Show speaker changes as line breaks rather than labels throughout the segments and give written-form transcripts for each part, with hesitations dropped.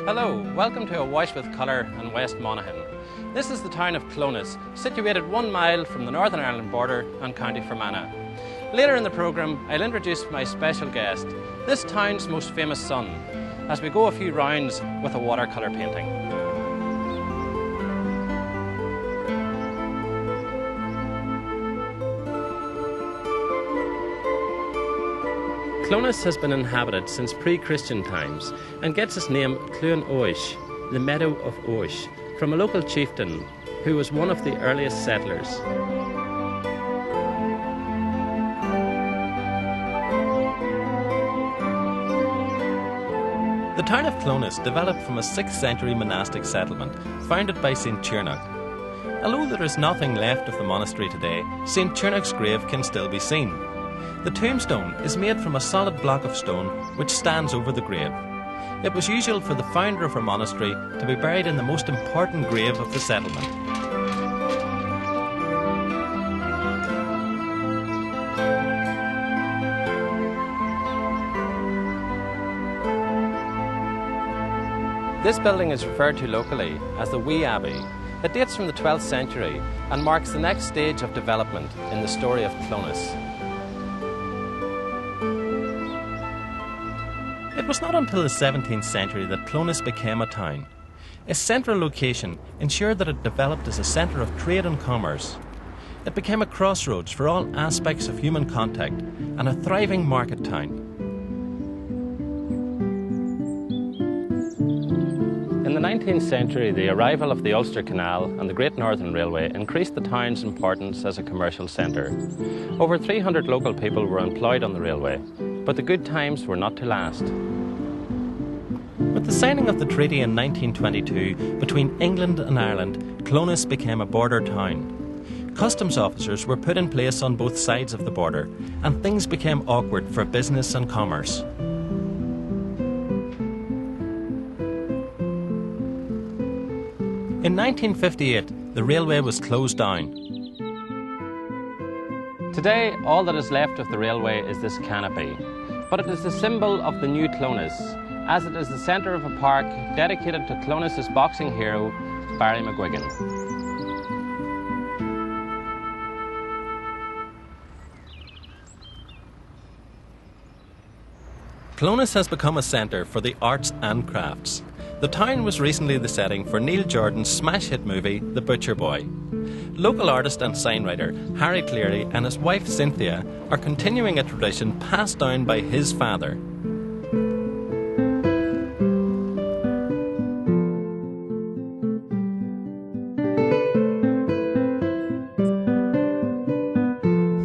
Hello, welcome to A Wash with Colour in West Monaghan. This is the town of Clones, situated 1 mile from the Northern Ireland border and County Fermanagh. Later in the programme, I'll introduce my special guest, this town's most famous son, as we go a few rounds with a watercolour painting. Clones has been inhabited since pre-Christian times and gets its name Cluan Oish, the meadow of Oish, from a local chieftain who was one of the earliest settlers. The town of Clones developed from a 6th century monastic settlement founded by St. Turnach. Although there is nothing left of the monastery today, St. Turnach's grave can still be seen. The tombstone is made from a solid block of stone which stands over the grave. It was usual for the founder of a monastery to be buried in the most important grave of the settlement. This building is referred to locally as the Wee Abbey. It dates from the 12th century and marks the next stage of development in the story of Clones. It was not until the 17th century that Clones became a town. Its central location ensured that it developed as a centre of trade and commerce. It became a crossroads for all aspects of human contact and a thriving market town. In the 19th century, the arrival of the Ulster Canal and the Great Northern Railway increased the town's importance as a commercial centre. Over 300 local people were employed on the railway, but the good times were not to last. With the signing of the treaty in 1922 between England and Ireland, Clones became a border town. Customs officers were put in place on both sides of the border, and things became awkward for business and commerce. In 1958, the railway was closed down. Today, all that is left of the railway is this canopy, but it is the symbol of the new Clones, as it is the centre of a park dedicated to Clones' boxing hero, Barry McGuigan. Clones has become a centre for the arts and crafts. The town was recently the setting for Neil Jordan's smash hit movie, The Butcher Boy. Local artist and signwriter Harry Cleary and his wife Cynthia are continuing a tradition passed down by his father.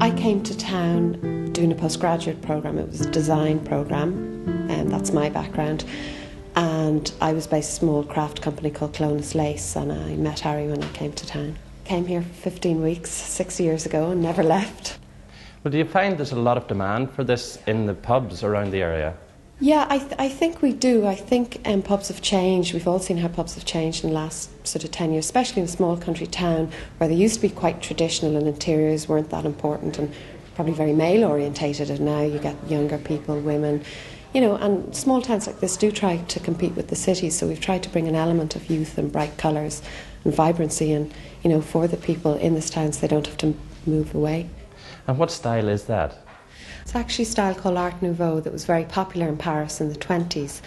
I came to town doing a postgraduate programme. It was a design programme, and that's my background. And I was based in a small craft company called Clones Lace, and I met Harry when I came to town. Came here for 15 weeks, 6 years ago, and never left.
Well, do you find there's a lot of demand for this in the pubs around the area?
Yeah, I think we do. I think pubs have changed. We've all seen how pubs have changed in the last sort of 10 years, especially in a small country town where they used to be quite traditional and interiors weren't that important and probably very male orientated, and now you get younger people, women, you know, and small towns like this do try to compete with the cities, so we've tried to bring an element of youth and bright colours and vibrancy, and, you know, for the people in this town so they don't have to move away.
And what style is that?
It's actually a style called Art Nouveau that was very popular in Paris in the 20s,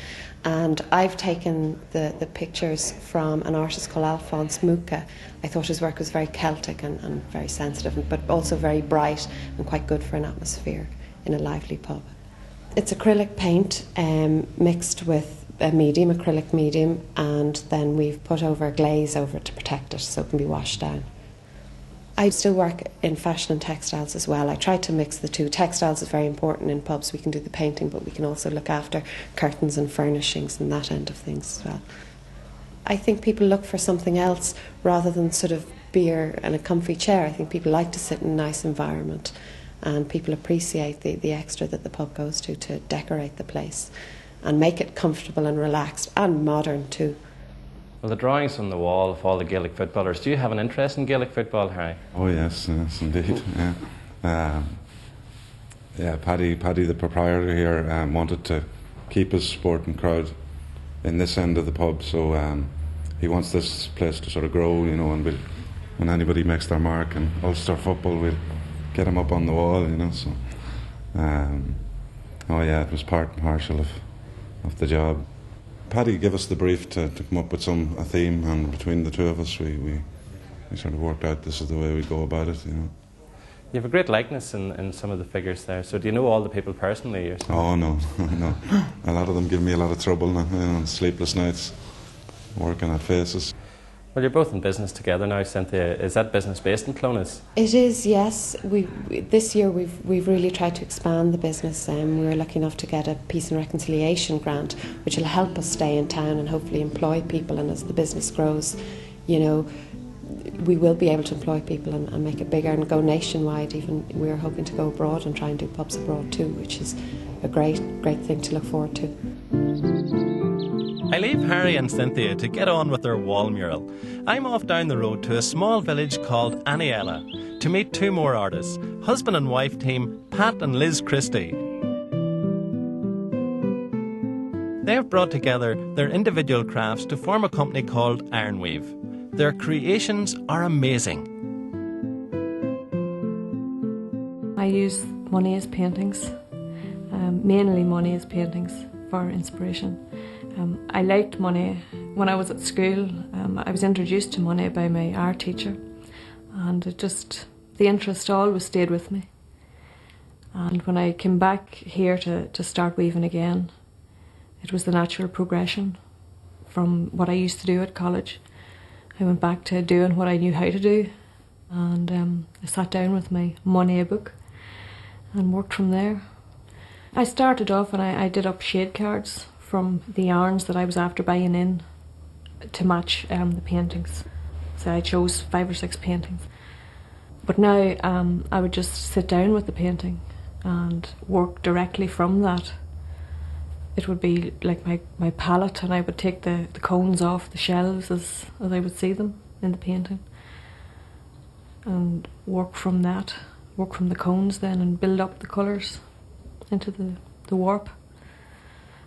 and I've taken the pictures from an artist called Alphonse Mucha. I thought his work was very Celtic and very sensitive, but also very bright and quite good for an atmosphere in a lively pub. It's acrylic paint mixed with a medium, acrylic medium, and then we've put over a glaze over it to protect it so it can be washed down. I still work in fashion and textiles as well. I try to mix the two. Textiles is very important in pubs. We can do the painting, but we can also look after curtains and furnishings and that end of things as well. I think people look for something else rather than sort of beer and a comfy chair. I think people like to sit in a nice environment, and people appreciate the extra that the pub goes to decorate the place and make it comfortable and relaxed and modern too.
Well, the drawings on the wall of all the Gaelic footballers, do you have an interest in Gaelic football, Harry?
Oh yes, yes indeed. Paddy, the proprietor here, wanted to keep his sporting crowd in this end of the pub, so he wants this place to sort of grow, you know, and when anybody makes their mark in Ulster football, we'll get them up on the wall, you know. So, oh yeah, it was part and parcel of the job. Paddy gave us the brief to come up with a theme, and between the two of us, we sort of worked out this is the way we go about it, you know.
You have a great likeness in some of the figures there. So do you know all the people personally? Or something?
Oh no, no. A lot of them give me a lot of trouble now, you know, sleepless nights, working at faces.
Well, you're both in business together now, Cynthia. Is that business based in Clones?
It is, yes. This year we've really tried to expand the business. We were lucky enough to get a Peace and Reconciliation grant, which will help us stay in town and hopefully employ people. And as the business grows, you know, we will be able to employ people and make it bigger and go nationwide. Even we're hoping to go abroad and try and do pubs abroad too, which is a great thing to look forward to.
I leave Harry and Cynthia to get on with their wall mural. I'm off down the road to a small village called Aniella to meet two more artists, husband and wife team Pat and Liz Christie. They have brought together their individual crafts to form a company called Ironweave. Their creations are amazing.
I use Monet's paintings, mainly Monet's paintings for inspiration. I liked Monet. When I was at school, I was introduced to Monet by my art teacher, and the interest always stayed with me. And when I came back here to start weaving again, it was the natural progression from what I used to do at college. I went back to doing what I knew how to do, and I sat down with my Monet book and worked from there. I started off and I did up shade cards from the yarns that I was after buying in to match the paintings. So I chose 5 or 6 paintings. But now I would just sit down with the painting and work directly from that. It would be like my palette, and I would take the cones off the shelves as I would see them in the painting and work from that, work from the cones then and build up the colours into the warp.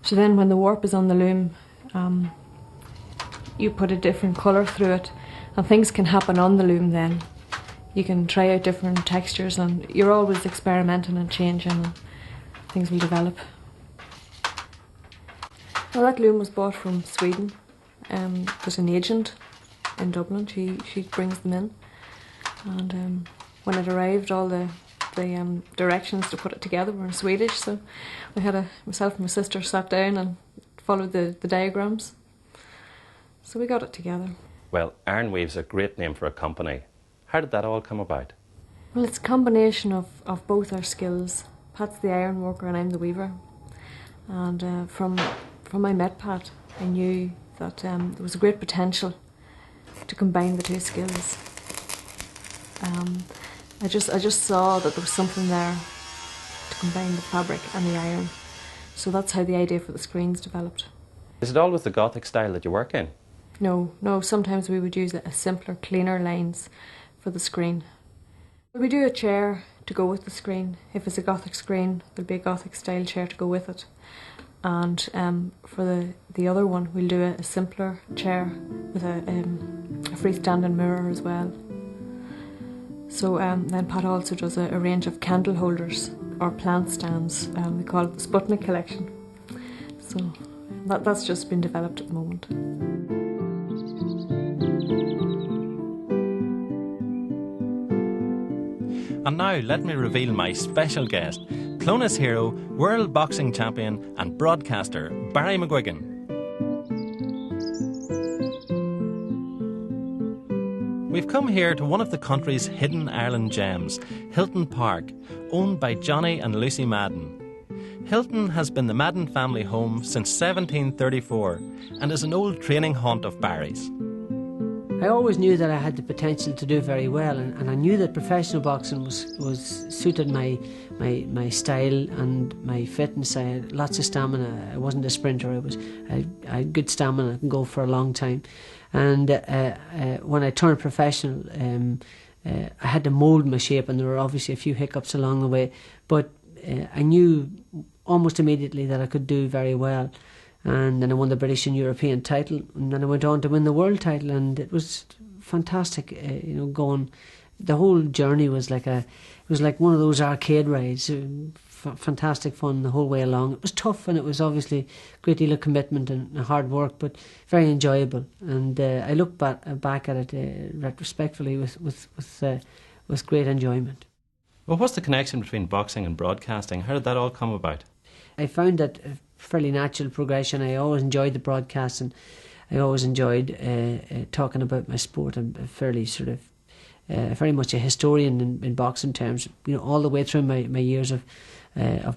So then when the warp is on the loom, you put a different colour through it, and things can happen on the loom then. You can try out different textures, and you're always experimenting and changing, and things will develop. Well, that loom was bought from Sweden. There's an agent in Dublin, she brings them in, and when it arrived, all the directions to put it together were in Swedish, so myself and my sister sat down and followed the diagrams. So we got it together.
Well, Ironweave's a great name for a company. How did that all come about?
Well, it's a combination of both our skills. Pat's the iron worker and I'm the weaver. And from I met Pat, I knew that there was a great potential to combine the two skills. I just saw that there was something there to combine the fabric and the iron. So that's how the idea for the screens developed.
Is it always the Gothic style that you work in?
No, sometimes we would use a simpler, cleaner lines for the screen. We do a chair to go with the screen. If it's a Gothic screen, there'll be a Gothic style chair to go with it. And for the other one, we'll do a simpler chair with a freestanding mirror as well. So then Pat also does a range of candle holders or plant stands. We call it the Sputnik collection. So that's just been developed at the moment.
And now let me reveal my special guest, Clonus hero, world boxing champion and broadcaster Barry McGuigan. We've come here to one of the country's hidden Ireland gems, Hilton Park, owned by Johnny and Lucy Madden. Hilton has been the Madden family home since 1734 and is an old training haunt of Barry's.
I always knew that I had the potential to do very well, and I knew that professional boxing was suited my style and my fitness. I had lots of stamina. I wasn't a sprinter. I had good stamina. I could go for a long time. And when I turned professional, I had to mould my shape, and there were obviously a few hiccups along the way. But I knew almost immediately that I could do very well. and then I won the British and European title, and then I went on to win the world title, and it was fantastic. Going, the whole journey was like one of those arcade rides. Fantastic fun the whole way along. It was tough, and it was obviously a great deal of commitment and hard work, but very enjoyable. And I look back at it retrospectively with great enjoyment.
Well, what's the connection between boxing and broadcasting? How did that all come about?
I found that a fairly natural progression. I always enjoyed the broadcasting. I always enjoyed talking about my sport. I'm fairly sort of very much a historian in boxing terms. All the way through my years of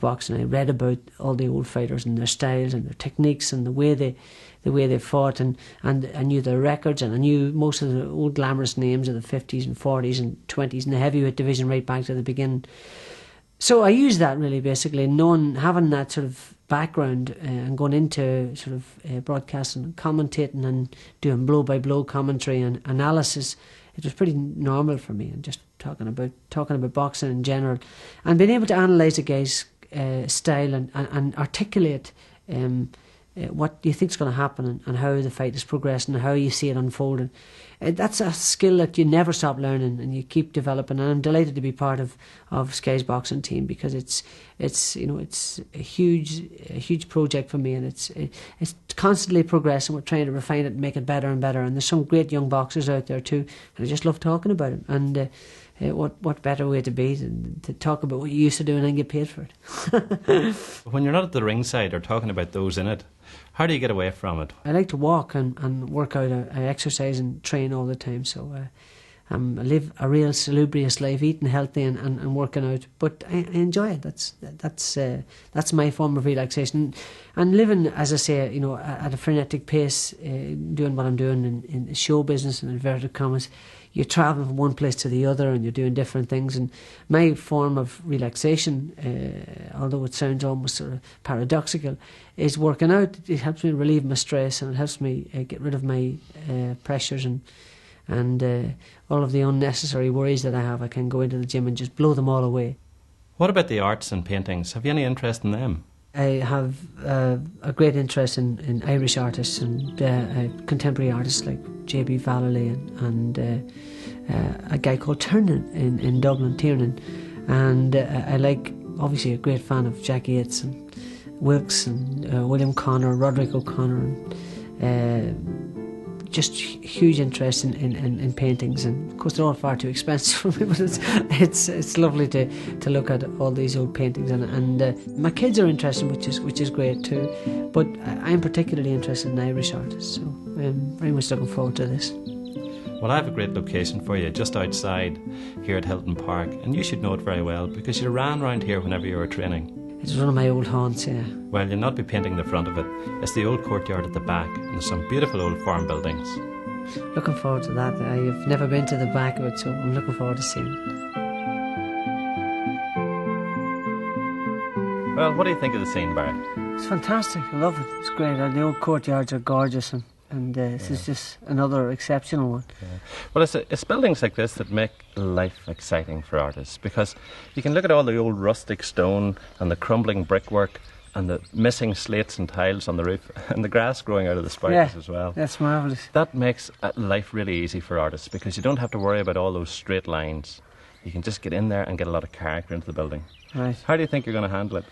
boxing, I read about all the old fighters and their styles and their techniques and the way they fought, and I knew their records, and I knew most of the old glamorous names of the 50s and 40s and 20s in the heavyweight division right back to the beginning. So I used that really, basically, having that sort of background and going into sort of broadcasting and commentating and doing blow-by-blow commentary and analysis. It was pretty normal for me, and just talking about boxing in general, and being able to analyse a guy's style and articulate what you think is going to happen and how the fight is progressing and how you see it unfolding. That's a skill that you never stop learning and you keep developing. And I'm delighted to be part of Sky's boxing team, because it's a huge project for me, and it's constantly progressing. We're trying to refine it and make it better and better. And there's some great young boxers out there too, and I just love talking about them. And what better way to be than to talk about what you used to do and then get paid for it.
When you're not at the ringside or talking about those in it, how do you get away from it?
I like to walk and work out. I exercise and train all the time, so I live a real salubrious life, eating healthy and working out. But I enjoy it. That's my form of relaxation. And living, as I say, at a frenetic pace, doing what I'm doing in show business, in inverted commas. You're travelling from one place to the other and you're doing different things. And my form of relaxation, although it sounds almost sort of paradoxical, is working out. It helps me relieve my stress, and it helps me get rid of my pressures and all of the unnecessary worries that I have. I can go into the gym and just blow them all away.
What about the arts and paintings? Have you any interest in them?
I have a great interest in Irish artists and contemporary artists like J.B. Vallely and a guy called Tiernan in Dublin, Tiernan. And I like, obviously, a great fan of Jack Yates and Wilkes and William Connor, Roderick O'Connor, and just huge interest in paintings. And of course they're all far too expensive for me, but it's lovely to look at all these old paintings, and my kids are interested, which is great too. But I'm particularly interested in Irish artists, so I'm very much looking forward to this.
Well, I have a great location for you just outside here at Hilton Park, and you should know it very well because you ran around here whenever you were training.
It's one of my old haunts, yeah.
Well, you'll not be painting the front of it. It's the old courtyard at the back, and there's some beautiful old farm buildings.
Looking forward to that. I've never been to the back of it, so I'm looking forward to seeing it.
Well, what do you think of the scene, Barry?
It's fantastic. I love it. It's great. The old courtyards are gorgeous, and this is just another exceptional one.
Yeah. Well, it's buildings like this that make life exciting for artists, because you can look at all the old rustic stone and the crumbling brickwork and the missing slates and tiles on the roof and the grass growing out of the spikes as well.
That's marvellous.
That makes life really easy for artists, because you don't have to worry about all those straight lines. You can just get in there and get a lot of character into the building.
Right.
How do you think you're going to handle it?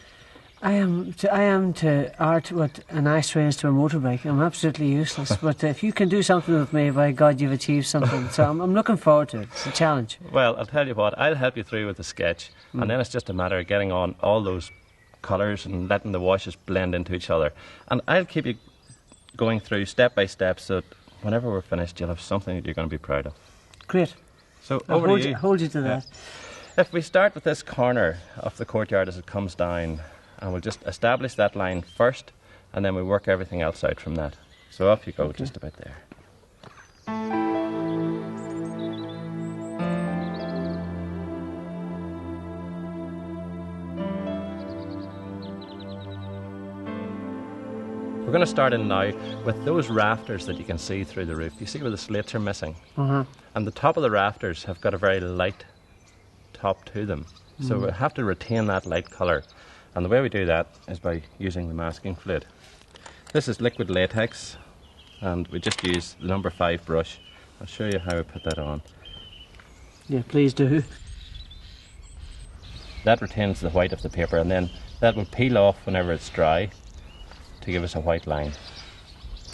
I am to art what an ashtray is to a motorbike. I'm absolutely useless. But if you can do something with me, by God, you've achieved something. So I'm looking forward to it. It's a challenge.
Well, I'll tell you what, I'll help you through with the sketch, and then it's just a matter of getting on all those colours and letting the washes blend into each other. And I'll keep you going through step by step, so that whenever we're finished, you'll have something that you're going to be proud of.
Great.
So over to you.
Hold you to that.
If we start with this corner of the courtyard as it comes down, and we'll just establish that line first, and then we work everything else out from that. So off you go, just about there. We're going to start in now with those rafters that you can see through the roof. You see where the slates are missing? And the top of the rafters have got a very light top to them. So we have to retain that light colour. And the way we do that is by using the masking fluid. This is liquid latex, and we just use the number 5 brush. I'll show you how I put that on.
Yeah, please do.
That retains the white of the paper, and then that will peel off whenever it's dry to give us a white line.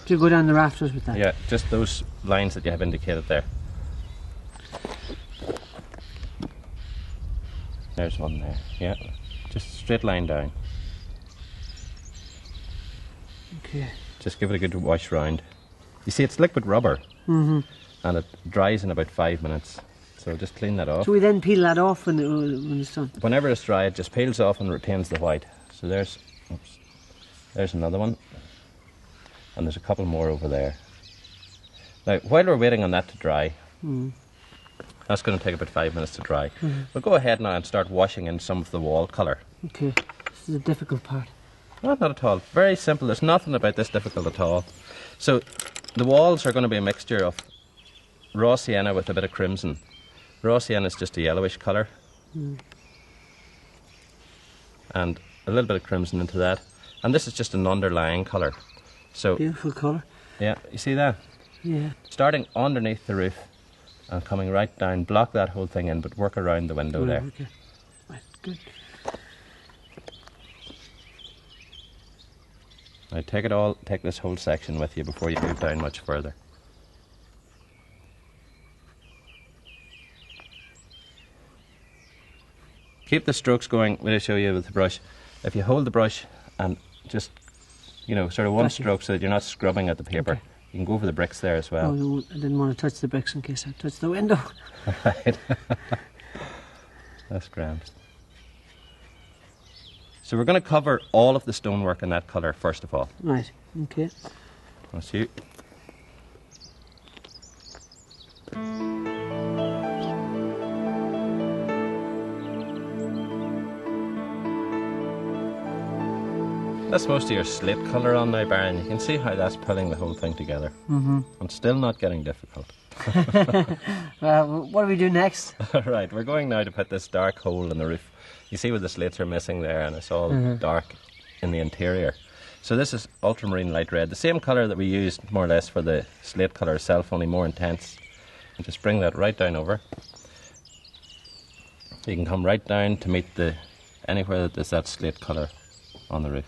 Do you go down the rafters with that?
Yeah, just those lines that you have indicated there. There's one there, yeah. Just straight line down.
Okay.
Just give it a good wash round. You see, it's liquid rubber, and it dries in about 5 minutes. So just clean that off.
So we then peel that off when it's done?
Whenever it's dry, it just peels off and retains the white. So there's another one. And there's a couple more over there. Now, while we're waiting on that to dry, that's going to take about 5 minutes to dry. We'll go ahead now and start washing in some of the wall colour.
Okay, this is the difficult part.
No, not at all. Very simple. There's nothing about this difficult at all. So the walls are going to be a mixture of raw sienna with a bit of crimson. Raw sienna is just a yellowish colour. And a little bit of crimson into that. And this is just an underlying colour. So,
beautiful colour.
Yeah, you see that?
Yeah.
Starting underneath the roof and coming right down, block that whole thing in, but work around the window there.
Okay. Right, good.
Now take this whole section with you before you move down much further. Keep the strokes going when I show you with the brush. If you hold the brush and just, sort of one stroke so that you're not scrubbing at the paper. Okay. You can go over the bricks there as well.
Oh, no, I didn't want to touch the bricks in case I touched the window.
Right. That's grand. So we're going to cover all of the stonework in that colour first of all.
Right, okay.
That's you. That's most of your slate colour on now, Barry, and you can see how that's pulling the whole thing together. And still not getting difficult.
Well, what do we do next?
Right, we're going now to put this dark hole in the roof. You see where the slates are missing there, and it's all dark in the interior. So this is ultramarine light red, the same colour that we used more or less for the slate colour itself, only more intense. And just bring that right down over. So you can come right down to meet anywhere that there's that slate colour on the roof.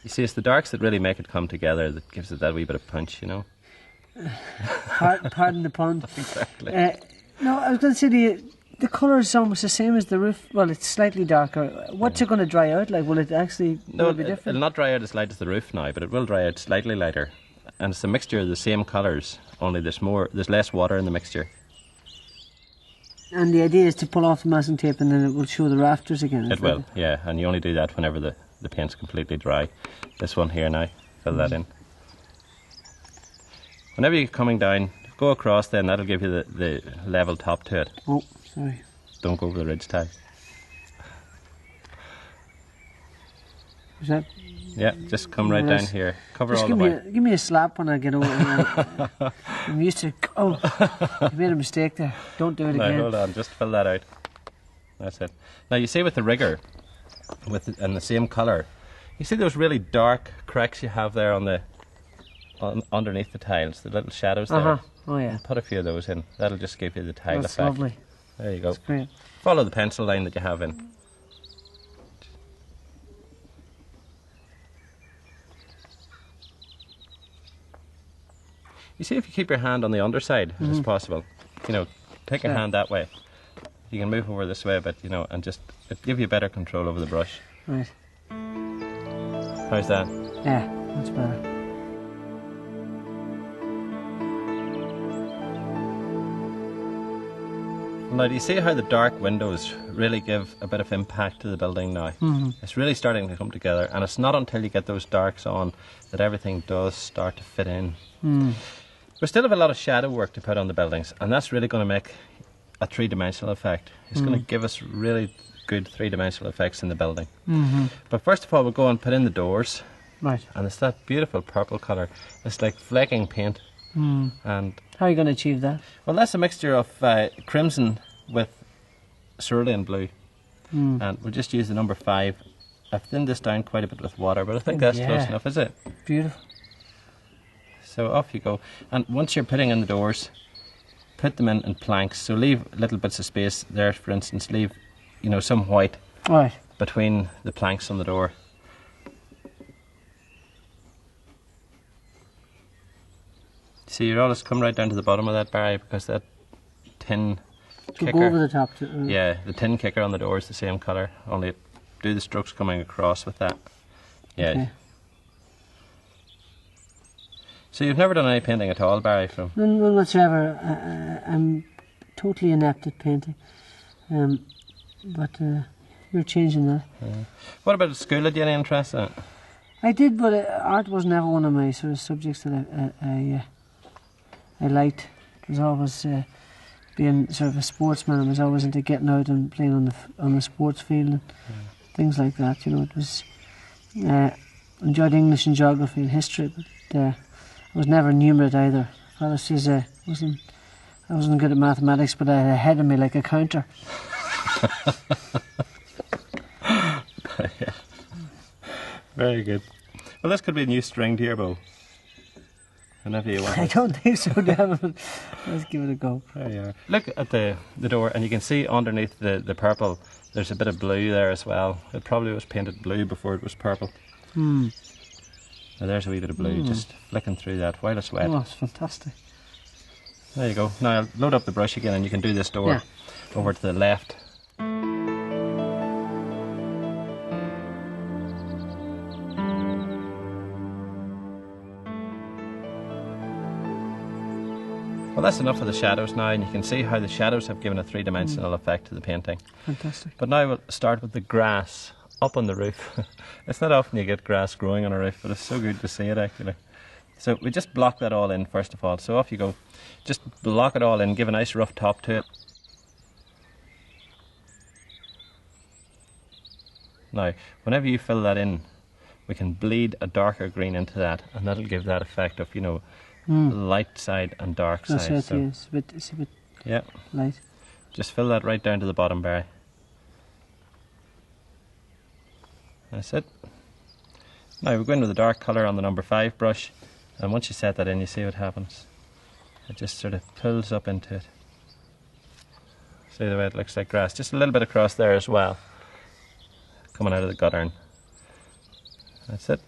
You see, it's the darks that really make it come together that gives it that wee bit of punch,
Pardon the pun.
Exactly.
No, I was going to say the colour is almost the same as the roof. Well, it's slightly darker. What's it going to dry out like? Will it actually be different?
It'll not dry out as light as the roof now, but it will dry out slightly lighter. And it's a mixture of the same colours, only there's less water in the mixture.
And the idea is to pull off the masking tape and then it will show the rafters again.
It will, yeah. And you only do that whenever the paint's completely dry. This one here now, fill that in. Whenever you're coming down, go across then, that'll give you the level top to it.
Oh, sorry.
Don't go over the ridge tag.
Is that?
Yeah, just come right down here. Cover
just
all the way.
Give me a slap when I get over. I'm used to. Oh, you made a mistake there. Don't do it again.
No, hold on, just fill that out. That's it. Now you see with the rigger, and the same colour, you see those really dark cracks you have there underneath the tiles, the little shadows there.
Oh yeah.
And put a few of those in. That'll just give you the tile
That's
effect.
Lovely.
There you go.
That's great.
Follow the pencil line that you have in. You see, if you keep your hand on the underside, if it's possible, take your hand that way. You can move over this way a bit, and just give you better control over the brush.
Right.
How's that?
Yeah, that's better.
Now, do you see how the dark windows really give a bit of impact to the building now? It's really starting to come together, and it's not until you get those darks on that everything does start to fit in. We still have a lot of shadow work to put on the buildings, and that's really going to make a three-dimensional effect. It's going to give us really good three-dimensional effects in the building. But first of all, we'll go and put in the doors.
Right.
And it's that beautiful purple colour. It's like flecking paint. And
how are you going to achieve that?
Well, that's a mixture of crimson with cerulean blue. And we'll just use the number 5 I've thinned this down quite a bit with water, but I think that's close enough, is it?
Beautiful.
So off you go. And once you're putting in the doors, put them in planks. So leave little bits of space there, for instance. Leave, you know, some white between the planks on the door. See, you always come right down to the bottom of that, Barry, because that tin kicker...
Go over the top.
Yeah, the tin kicker on the door is the same colour, only do the strokes coming across with that. Yeah.
Okay.
So you've never done any painting at all, Barry?
None whatsoever. I'm totally inept at painting. But we're changing that.
What about at school? Had you any interest in it?
I did, but art was never one of my sort of subjects that I liked. It was always being sort of a sportsman. I was always into getting out and playing on the sports field and things like that. You know, it was enjoyed English and geography and history, but I was never numerate either. Father says I wasn't good at mathematics, but I had a head of me like a counter.
Yeah. Very good. Well, this could be a new string to your bow. Whenever you want.
I don't think so, Devin. Let's give it a go.
There you are. Look at the door, and you can see underneath the purple, there's a bit of blue there as well. It probably was painted blue before it was purple. Now there's a wee bit of blue just flicking through that while it's wet.
Oh, it's fantastic.
There you go. Now I'll load up the brush again, and you can do this door over to the left. Well, that's enough of the shadows now, and you can see how the shadows have given a three-dimensional effect to the painting.
Fantastic.
But now we'll start with the grass up on the roof. It's not often you get grass growing on a roof, but it's so good to see it actually. So we just block that all in first of all. So off you go. Just block it all in, give a nice rough top to it. Now, whenever you fill that in, we can bleed a darker green into that, and that'll give that effect of, you know, light side and dark side.
That's it,
so,
yeah. It's a bit light.
Just fill that right down to the bottom, Barry. That's it. Now we go in with a dark colour on the number 5 brush, and once you set that in, you see what happens. It just sort of pulls up into it. See the way it looks like grass. Just a little bit across there as well, coming out of the guttern. That's it.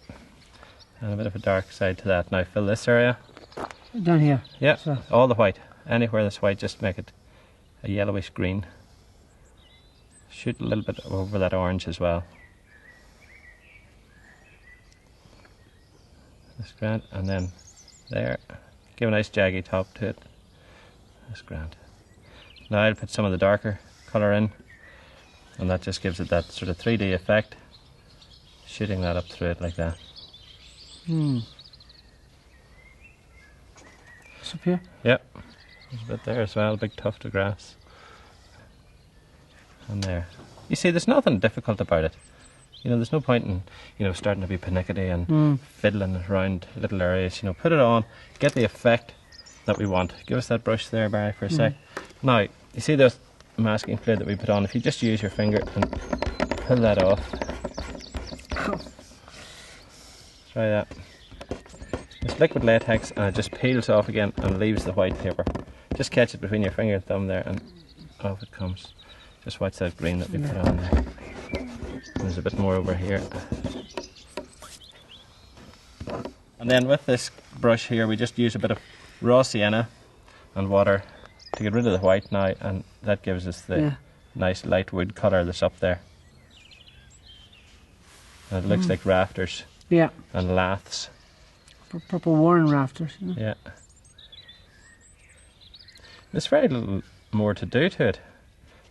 And a bit of a dark side to that. Now fill this area.
Down here?
Yeah,
So.
all the white. Anywhere that's white, just make it a yellowish green. Shoot a little bit over that orange as well. That's grand. And then there. Give a nice jaggy top to it. That's grand. Now I'll put some of the darker colour in, and that just gives it that sort of 3D effect. Shooting that up through it like that.
It's up here?
Yep. There's a bit there as well, a big tuft of grass. And there. You see, there's nothing difficult about it. You know, there's no point in, you know, starting to be pernickety and fiddling around little areas. You know, put it on, get the effect that we want. Give us that brush there, Barry, for a sec. Now, you see this masking fluid that we put on? If you just use your finger and pull that off. Try that. It's liquid latex, and it just peels off again and leaves the white paper. Just catch it between your finger and thumb there, and off it comes. Just watch that green that we put on there. There's a bit more over here. And then with this brush here, we just use a bit of raw sienna and water to get rid of the white now, and that gives us the nice light wood colour that's up there. And it looks like rafters and laths.
Purple worn rafters. You know?
Yeah. There's very little more to do to it.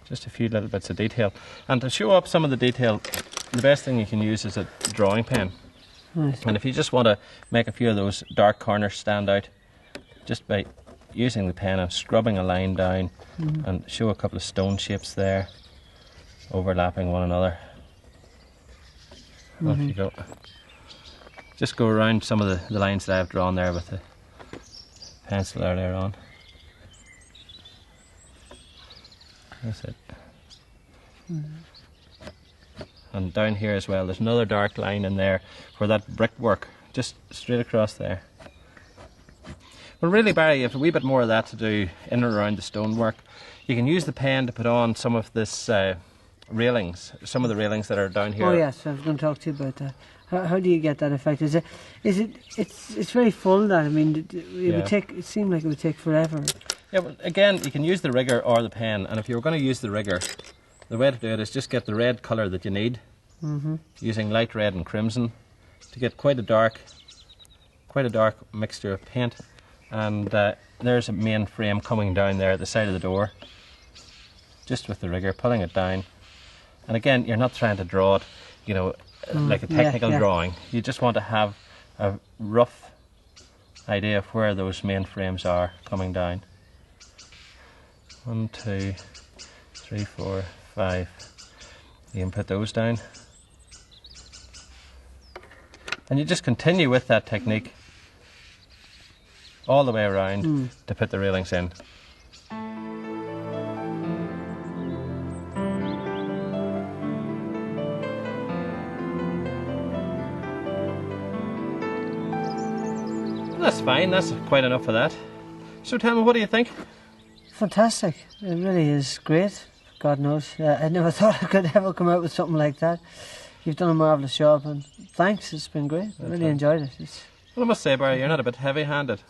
Just a few little bits of detail. And to show up some of the detail, the best thing you can use is a drawing pen.
Nice.
And if you just want to make a few of those dark corners stand out, just by using the pen and scrubbing a line down and show a couple of stone shapes there, overlapping one another. Off you go. Just go around some of the lines that I've drawn there with the pencil earlier on. That's it. And down here as well, there's another dark line in there for that brickwork, just straight across there. Well, really, Barry, you have a wee bit more of that to do in and around the stonework. You can use the pen to put on some of this railings, some of the railings that are down here.
Oh yes, I was going to talk to you about that. How do you get that effect? It's very full. That, I mean, it seemed like it would take forever.
Yeah, well, again, you can use the rigger or the pen, and if you were going to use the rigger, the way to do it is just get the red colour that you need, using light red and crimson to get quite a dark mixture of paint. And there's a main frame coming down there at the side of the door, just with the rigger, pulling it down. And again, you're not trying to draw it, you know, like a technical drawing. You just want to have a rough idea of where those main frames are coming down. 1, 2, 3, 4, 5. You can put those down. And you just continue with that technique all the way around to put the railings in. That's fine, that's quite enough of that. So tell me, what do you think?
Fantastic. It really is great. God knows. I never thought I could ever come out with something like that. You've done a marvellous job, and thanks, it's been great. I really enjoyed it.
Well, I must say, Barry, you're not a bit heavy-handed.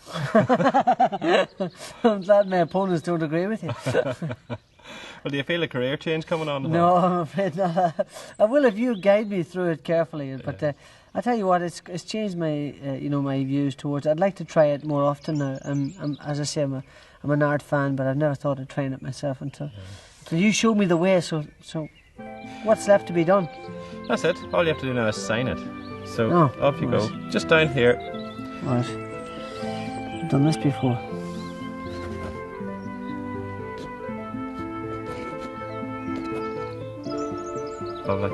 I'm glad my opponents don't agree with you.
Well, do you feel a career change coming on?
No, I'm afraid not. I will if you guide me through it carefully. But I tell you what, it's changed my my views towards it. I'd like to try it more often now. As I say, I'm an art fan, but I've never thought of trying it myself until you showed me the way. So what's left to be done?
That's it. All you have to do now is sign it. So off you go. Just down here.
Right. I've done this before.
Lovely.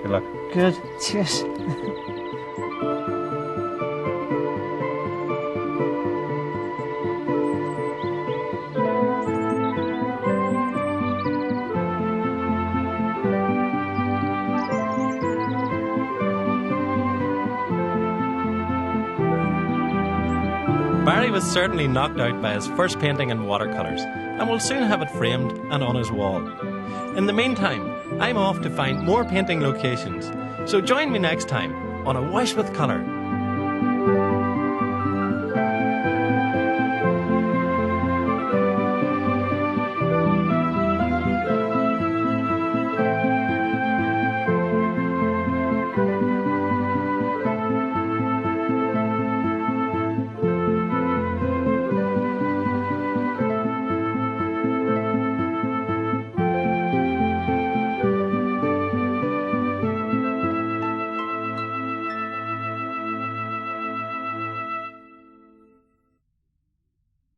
Good luck.
Good. Cheers.
Barry was certainly knocked out by his first painting in watercolours, and will soon have it framed and on his wall. In the meantime, I'm off to find more painting locations, so join me next time on A Wash with Colour.